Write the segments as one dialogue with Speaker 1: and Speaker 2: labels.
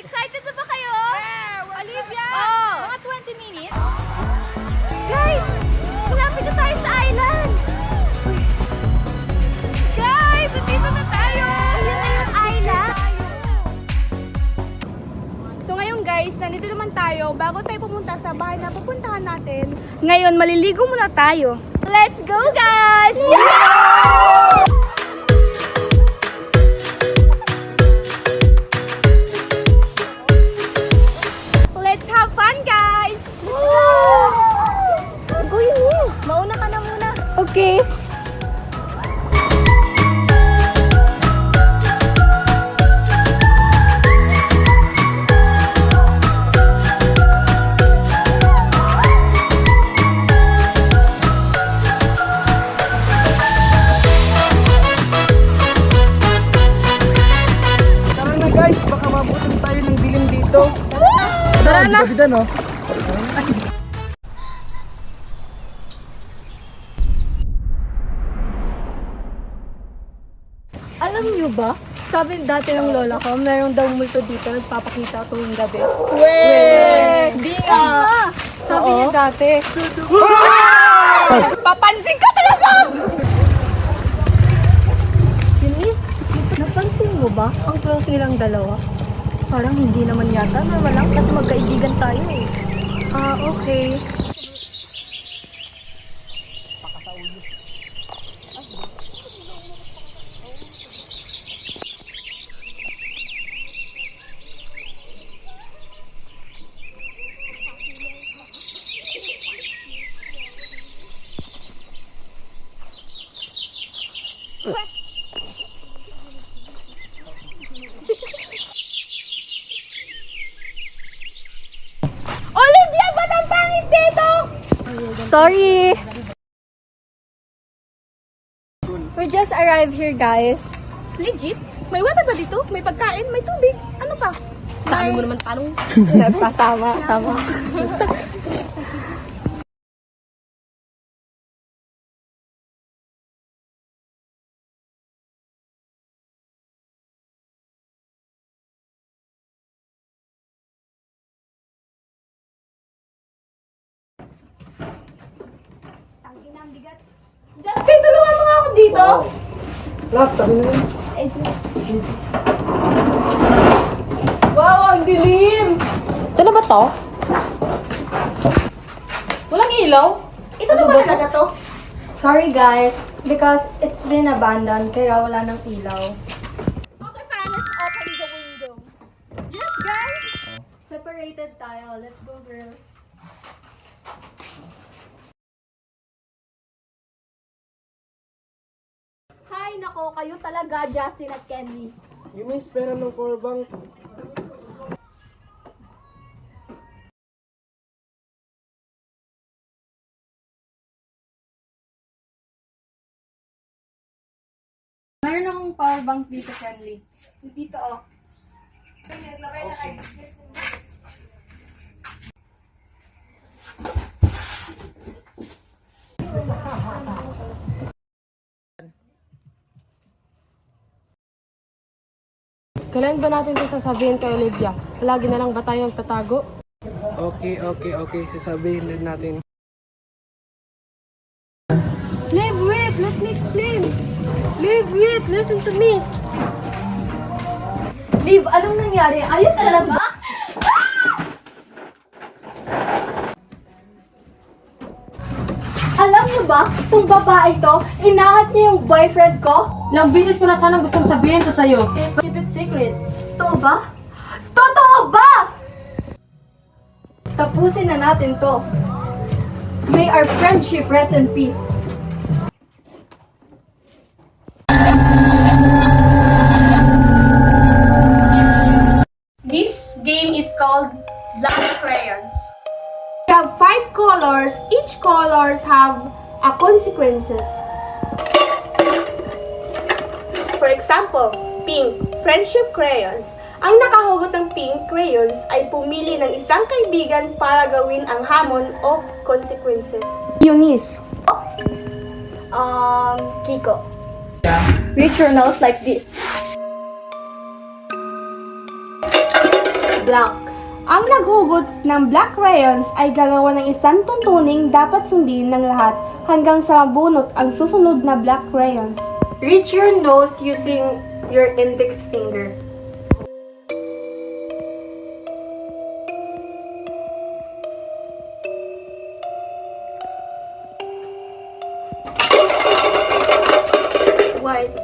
Speaker 1: Excited na ba kayo? Olivia! Mga 20 minutes? Guys! Malapit na tayo sa island! Guys! Nandito na tayo! Ayan na yung island! So ngayon guys, nandito naman tayo. Bago tayo pumunta sa bahay na pupuntahan natin, ngayon maliligo muna tayo. Let's go guys! Yeah! Let's have fun, guys! Go, Eunice! Mauna ka na muna. Okay.
Speaker 2: Tara na guys, baka mabutin tayo ng dilim dito.
Speaker 1: Tara na!
Speaker 2: Bida, no?
Speaker 3: Alam niyo ba? Sabi dati ng lola ko, mayroong daw multo dito nagpapakita tuwing gabi.
Speaker 1: Weh! Di nga!
Speaker 3: Sabi niya dati.
Speaker 1: Papansin ka talaga!
Speaker 3: Yun, napansin mo ba ang close nilang dalawa? Parang hindi naman yata, nawalan kasi magkaibigan tayo eh. Ah, okay.
Speaker 1: Olivia, ba't ang pangit dito?
Speaker 3: Sorry! We just arrived here, guys.
Speaker 1: Legit? May water ba dito? May pagkain? May tubig? Ano pa? Dami mo naman tanong.
Speaker 3: Tama.
Speaker 1: Justin, tulungan mo nga ako dito.
Speaker 2: Lahat, sabi na yun.
Speaker 1: Wow, ang dilim! Ito na ba to? Walang ilaw? Ito na ba talaga to?
Speaker 3: Sorry, guys. Because it's been abandoned, kaya wala ng ilaw.
Speaker 1: Okay, fine. Let's open the window. Yes, guys!
Speaker 3: Separated tayo. Let's go, girls.
Speaker 1: Hi, nako, kayo talaga, Justin at Kenny.
Speaker 2: Yun yung pera ng power bank.
Speaker 3: Mayroon akong power bank dito, Kenley. Dito, oh.
Speaker 4: Kailan ba natin ito sasabihin kay Olivia? Palagi na lang ba tayo nagtatago?
Speaker 2: Okay. Sasabihin rin natin.
Speaker 4: Liv, wait! Let me explain! Liv, wait! Listen to me!
Speaker 3: Liv, anong nangyari? Ayos ka lang ba? Alam niyo ba, itong babae to, inahas niya yung boyfriend ko?
Speaker 4: Ilang beses ko na sanang gustong sabihin to sa'yo. Keep it secret.
Speaker 3: Totoo ba? Totoo ba? Tapusin na natin to. May our friendship rest in peace.
Speaker 1: This game is called black crayons. We have 5 colors. Each colors have a consequences. For example, pink, friendship crayons. Ang nakahugot ng pink crayons ay pumili ng isang kaibigan para gawin ang hamon of consequences. Eunice.
Speaker 3: Kiko. Reach your nose like this. Black.
Speaker 1: Ang naghugot ng black crayons ay gagawa ng isang tuntuning dapat sundin ng lahat hanggang sa mabunot ang susunod na black crayons.
Speaker 3: Reach your nose using your index finger. White.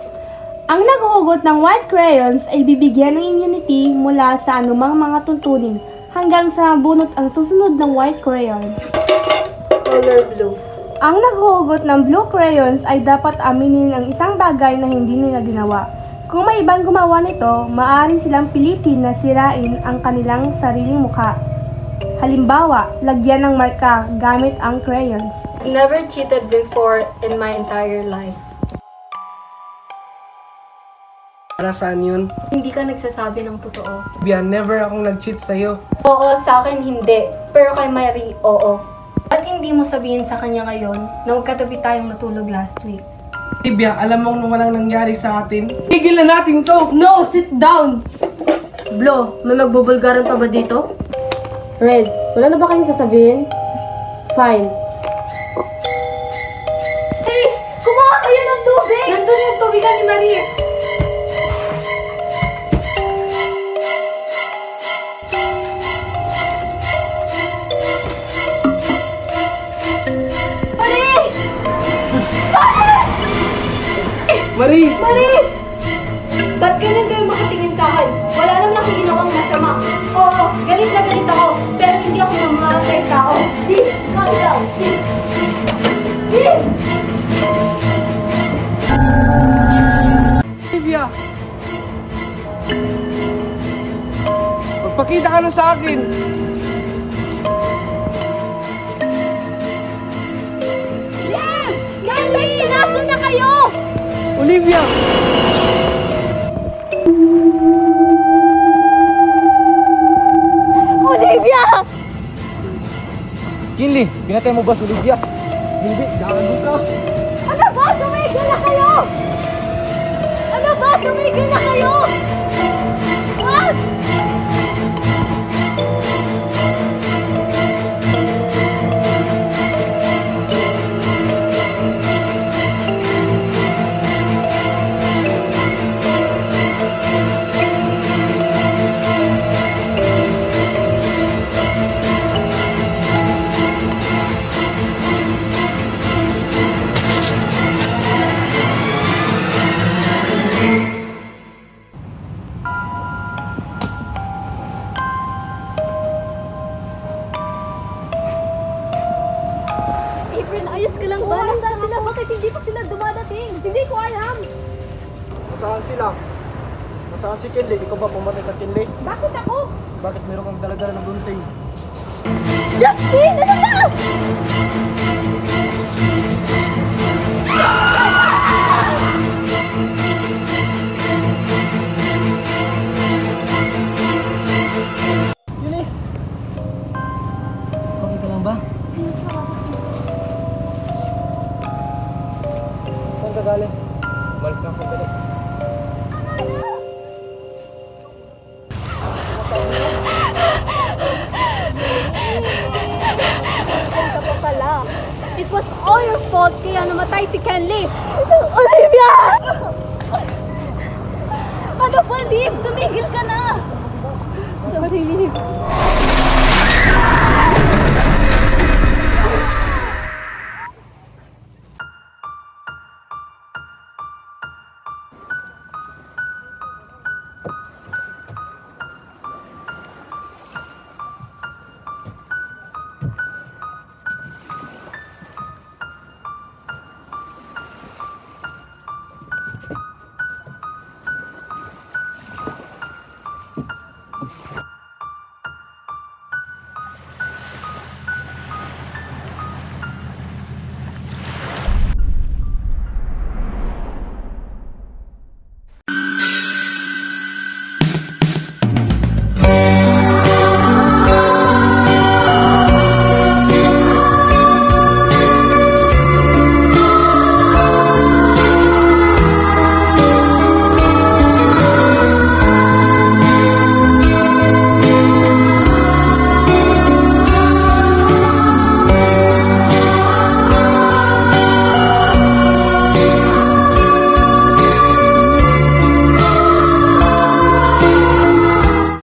Speaker 1: Ang naghuhugot ng white crayons ay bibigyan ng immunity mula sa anumang mga tuntunin hanggang sa mabunot ang susunod ng white crayons.
Speaker 3: Color blue.
Speaker 1: Ang naghuhugot ng blue crayons ay dapat aminin ang isang bagay na hindi nila ginawa. Kung may ibang gumawa nito, maaari silang pilitin na sirain ang kanilang sariling mukha. Halimbawa, lagyan ng marka gamit ang crayons.
Speaker 3: Never cheated before in my entire life.
Speaker 2: Para saan yun?
Speaker 3: Hindi ka nagsasabi ng totoo.
Speaker 2: Bia, never akong nag-cheat sa'yo.
Speaker 3: Oo, sa akin hindi. Pero kay Marie, oo. At hindi mo sabihin sa kanya ngayon na magkatabi tayong natulog last week.
Speaker 2: Bia, alam mong walang nangyari sa atin. Tigil na natin to!
Speaker 4: No, sit down! Blo, may magbubulgaran pa ba dito? Red, wala na ba kayong sasabihin? Fine.
Speaker 3: Hey! Kumuha kayo ng tubig! Nandun yung tubigan ni Marie!
Speaker 2: Marie!
Speaker 3: Marie! Ba't ganyan kayo makatingin sa akin? Wala naman akong ginawang masama. Oo, galit na galit ako. Pero hindi ako namamatay tao. Please, calm down. Please. Please!
Speaker 2: Bia! Magpakita ka na sa akin!
Speaker 3: Liam! Gally! Nasaan na kayo?
Speaker 2: Olivia!
Speaker 3: Olivia!
Speaker 2: Kinley, pinatay mo ba si Olivia? Hindi, gago ka!
Speaker 3: Ano ba? Tumigil na kayo! Ano ba? Tumigil na kayo! What? April, ayos ka lang ba? Nasaan sila? Bakit hindi pa sila dumadating? Hindi ko alam.
Speaker 5: Nasaan sila? Nasaan si Kinley? Ikaw ba pumatay ka, Kinley?
Speaker 1: Bakit ako?
Speaker 5: Bakit meron kang dala-dala ng gunting?
Speaker 3: Justin! Ano ba?
Speaker 5: Eunice! Okay ka lang ba? Saan ka galing? Malis na ako sandali.
Speaker 3: It was all your fault kaya namatay si Kenley! Olivia! Ano ba, Liv? Tumigil ka na! Sorry, Liv.